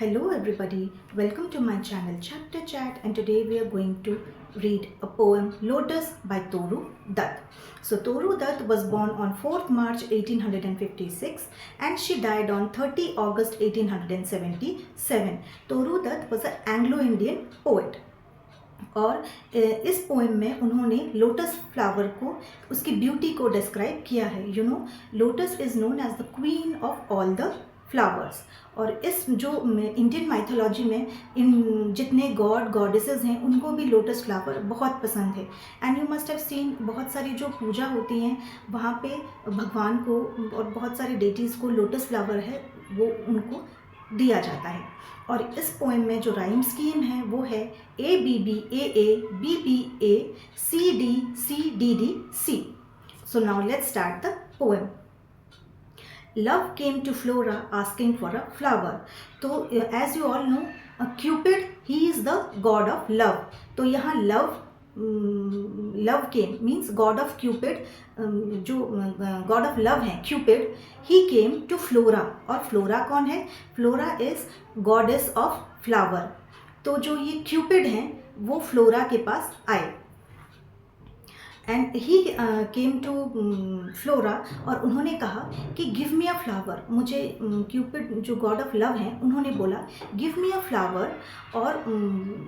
Hello everybody, welcome to my channel Chapter Chat, and today we are going to read a poem Lotus by Toru Dutt. So Toru Dutt was born on 4th March 1856 and she died on 30 August 1877. Toru Dutt was an Anglo-Indian poet. और इस poem में उन्होंने lotus flower को, उसकी beauty को describe किया है. Lotus is known as the queen of all the flowers. और इस जो इंडियन माइथोलॉजी में इन जितने गॉड गॉडेसेस हैं उनको भी लोटस फ्लावर बहुत पसंद है. And you must have seen बहुत सारी जो पूजा होती हैं वहाँ पे भगवान को और बहुत सारी डेटीज़ को लोटस फ्लावर है वो उनको दिया जाता है. और इस पोएम में जो राइम स्कीम है वो है A B B A B B A C D D C. So now let's start the poem. Love came to Flora asking for a flower. तो as you all know, Cupid, he is the god of love. तो यहाँ love came means god of Cupid, जो god of love है Cupid, he came to Flora. और Flora कौन है? Flora is goddess of flower. तो जो ये Cupid हैं वो Flora के पास आए. And he came to Flora और उन्होंने कहा कि गिव मी अ फ्लावर. मुझे क्यूपिड जो गॉड ऑफ लव हैं उन्होंने बोला गिव मी अ फ्लावर, और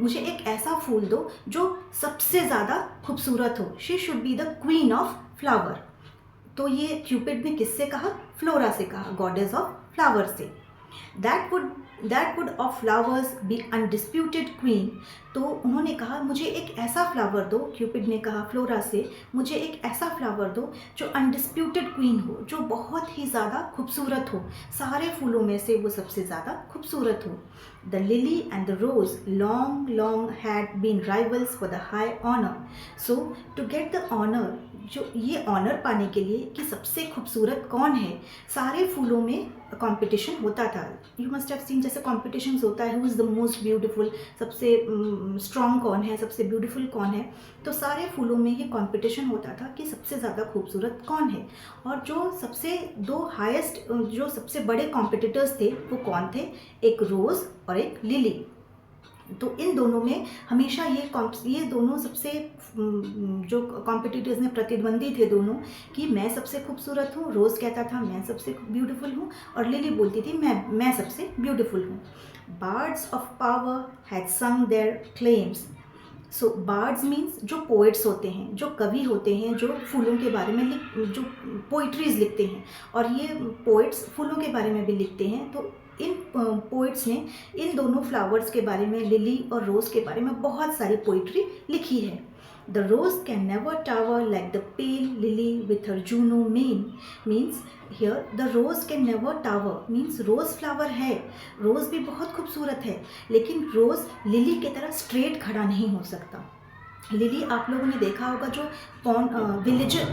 मुझे एक ऐसा फूल दो जो सबसे ज़्यादा खूबसूरत हो. She should be the queen of flower. तो ये क्यूपिड ने किससे कहा? फ्लोरा से कहा, गॉडेस ऑफ फ्लावर से. That would of flowers be undisputed queen. तो उन्होंने कहा मुझे एक ऐसा फ्लावर दो, क्यूपिड ने कहा फ्लोरा से, मुझे एक ऐसा फ्लावर दो जो अनडिस्प्यूटेड क्वीन हो, जो बहुत ही ज़्यादा खूबसूरत हो, सारे फूलों में से वो सबसे ज़्यादा खूबसूरत हो. The lily and the rose long had been rivals for the high honour. So to get the honour, जो ये ऑनर पाने के लिए कि सबसे खूबसूरत कौन है, सारे फूलों में कंपटीशन होता था. यू मस्ट हैव सीन जैसे कॉम्पिटिशन होता है, who is the most beautiful, सबसे स्ट्रॉन्ग कौन है, सबसे ब्यूटीफुल कौन है. तो सारे फूलों में ये कंपटीशन होता था कि सबसे ज़्यादा खूबसूरत कौन है. और जो सबसे दो हाईएस्ट, जो सबसे बड़े कॉम्पिटिटर्स थे वो कौन थे? एक रोज़ और एक लिली. तो इन दोनों में हमेशा ये दोनों सबसे जो कॉम्पिटिटर्स ने, प्रतिद्वंदी थे दोनों, कि मैं सबसे खूबसूरत हूँ. रोज़ कहता था मैं सबसे ब्यूटीफुल हूँ और लिली बोलती थी मैं सबसे ब्यूटीफुल हूँ. Bards of power had sung their claims. So bards means जो पोइट्स होते हैं, जो कवि होते हैं, जो फूलों के बारे में जो पोइट्रीज लिखते हैं, और ये पोइट्स फूलों के बारे में भी लिखते हैं. तो इन पोइट्स ने इन दोनों फ्लावर्स के बारे में, लिली और रोज़ के बारे में बहुत सारी पोइट्री लिखी है. The rose can never tower like the pale lily with her Juno mien. Means here the rose can never tower means rose flower है, रोज़ भी बहुत खूबसूरत है, लेकिन रोज़ लिली की तरह स्ट्रेट खड़ा नहीं हो सकता. लिली आप लोगों ने देखा होगा, जो पॉन्ड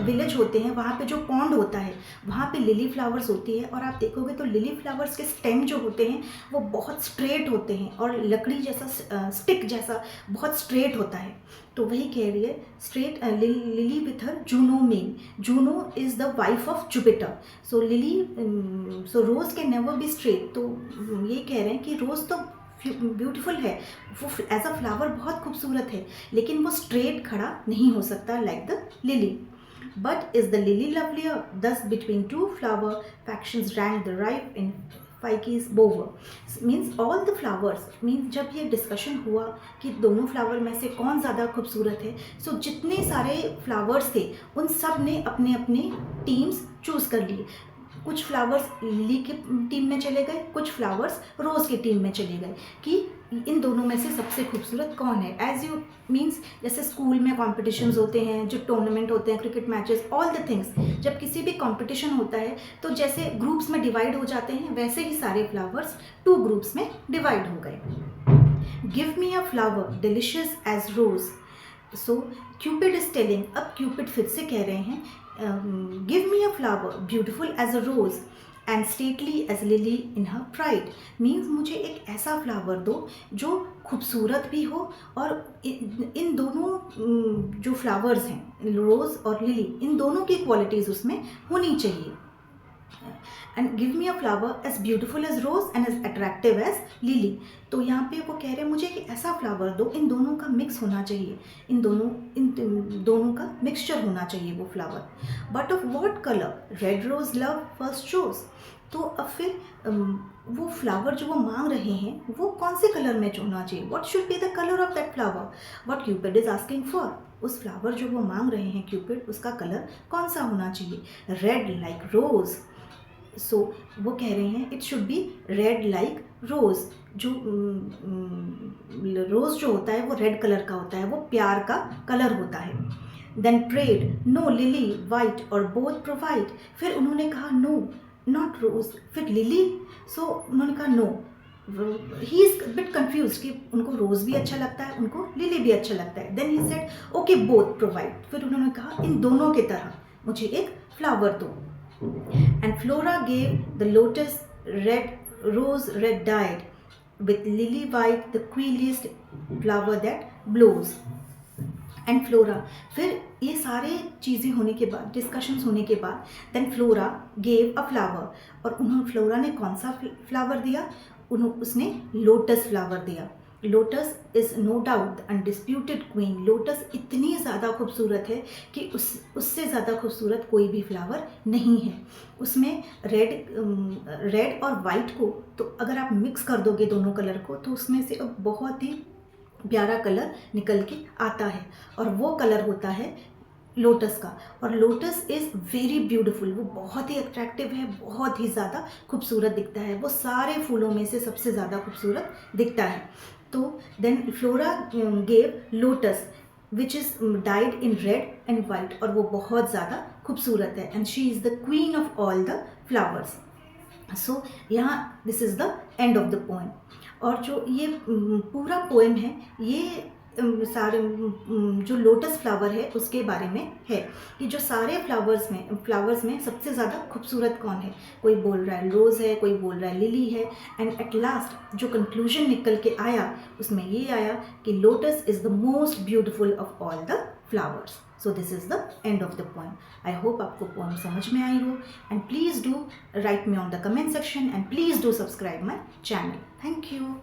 विलेज होते हैं वहाँ पे जो पॉन्ड होता है वहाँ पे लिली फ्लावर्स होती है, और आप देखोगे तो लिली फ्लावर्स के स्टेम जो होते हैं वो बहुत स्ट्रेट होते हैं और लकड़ी जैसा, स्टिक जैसा बहुत स्ट्रेट होता है. तो वही कह रही है straight lily with her Juno mien. Juno is the wife of Jupiter. So rose can never be straight. तो ये कह रहे हैं कि रोज़ तो ब्यूटीफुल है, वो एज अ फ्लावर बहुत खूबसूरत है, लेकिन वो स्ट्रेट खड़ा नहीं हो सकता like the lily. But is the lily lovelier? Thus between two flower factions rank the rife in fairies bower. Means all the flowers, means जब ये डिस्कशन हुआ कि दोनों फ्लावर में से कौन ज़्यादा खूबसूरत है, सो जितने सारे फ्लावर्स थे उन सब ने अपने अपने टीम्स चूज़ कर लिए. कुछ फ्लावर्स लिली की टीम में चले गए, कुछ फ्लावर्स रोज़ की टीम में चले गए, कि इन दोनों में से सबसे खूबसूरत कौन है. एज यू मीन्स जैसे स्कूल में कॉम्पिटिशन्स होते हैं, जो टूर्नामेंट होते हैं, cricket matches, all the things, जब किसी भी कॉम्पिटिशन होता है तो जैसे ग्रुप्स में डिवाइड हो जाते हैं, वैसे ही सारे फ्लावर्स 2 ग्रुप्स में डिवाइड हो गए. Give me a flower delicious as rose. So Cupid is telling, अब क्यूपिड फिर से कह रहे हैं give me a flower beautiful as a rose and stately as lily in her pride. Means मुझे एक ऐसा फ्लावर दो जो खूबसूरत भी हो, और इन दोनों जो फ्लावर्स हैं रोज़ और लिली, इन दोनों की क्वालिटीज़ उसमें होनी चाहिए. And give me a flower as beautiful as rose and as attractive as lily. तो यहाँ पे वो कह रहे हैं मुझे कि ऐसा फ्लावर दो, इन दोनों का मिक्स होना चाहिए, इन दोनों का मिक्सचर होना चाहिए वो flower. But of what colour red rose love first chose. तो अब फिर वो फ्लावर जो वो मांग रहे हैं वो कौन से कलर में होना चाहिए, what should be the colour of that flower, what Cupid is asking for. उस फ्लावर जो वो मांग रहे हैं क्यूपिड, उसका कलर कौन सा होना चाहिए, रेड लाइक रोज। सो वो कह रहे हैं it should be red like rose. जो रोज जो होता है वो रेड कलर का होता है, वो प्यार का कलर होता है। Then prayed no lily white और बोथ प्रोवाइड। फिर उन्होंने कहा नो नॉट रोज, फिर लिली। सो उन्होंने कहा no, he is bit confuse कि उनको रोज भी अच्छा लगता है, उनको लिली भी अच्छा लगता है। Then he said okay both provide. फिर उन्होंने कहा इन दोनों की तरह मुझे एक फ्लावर दो। And Flora gave the lotus red rose red dyed with lily white the queenliest flower that blows। And Flora, फिर ये सारे चीज़ें होने के बाद, डिस्कशंस होने के बाद, then Flora gave a flower. और उन्होंने, फ्लोरा ने कौन सा फ्लावर दिया, उसने लोटस फ्लावर दिया। Lotus is no doubt the undisputed queen. Lotus इतनी ज़्यादा खूबसूरत है कि उससे ज़्यादा खूबसूरत कोई भी फ्लावर नहीं है। उसमें रेड और वाइट को तो अगर आप मिक्स कर दोगे दोनों कलर को, तो उसमें से अब बहुत ही प्यारा कलर निकल के आता है, और वो कलर होता है लोटस का। और लोटस इज़ वेरी ब्यूटीफुल, वो बहुत ही अट्रैक्टिव है, बहुत ही ज़्यादा खूबसूरत दिखता है, वो सारे फूलों में से सबसे ज़्यादा खूबसूरत दिखता है। तो then Flora gave lotus which is dyed in red and white, और वो बहुत ज़्यादा खूबसूरत है, and she is the queen of all the flowers. So यहाँ this is the end of the poem. और जो ये पूरा पोएम है ये सारे जो लोटस फ्लावर है उसके बारे में है, कि जो सारे फ्लावर्स में सबसे ज़्यादा खूबसूरत कौन है। कोई बोल रहा है रोज़ है, कोई बोल रहा है लिली है, एंड एट लास्ट जो कंक्लूजन निकल के आया उसमें ये आया कि lotus is the most beautiful of all the flowers. So this is the end of the poem. I hope आपको पोएम समझ में आई हो, and please do right me on the comment section, and please do subscribe my channel. Thank you.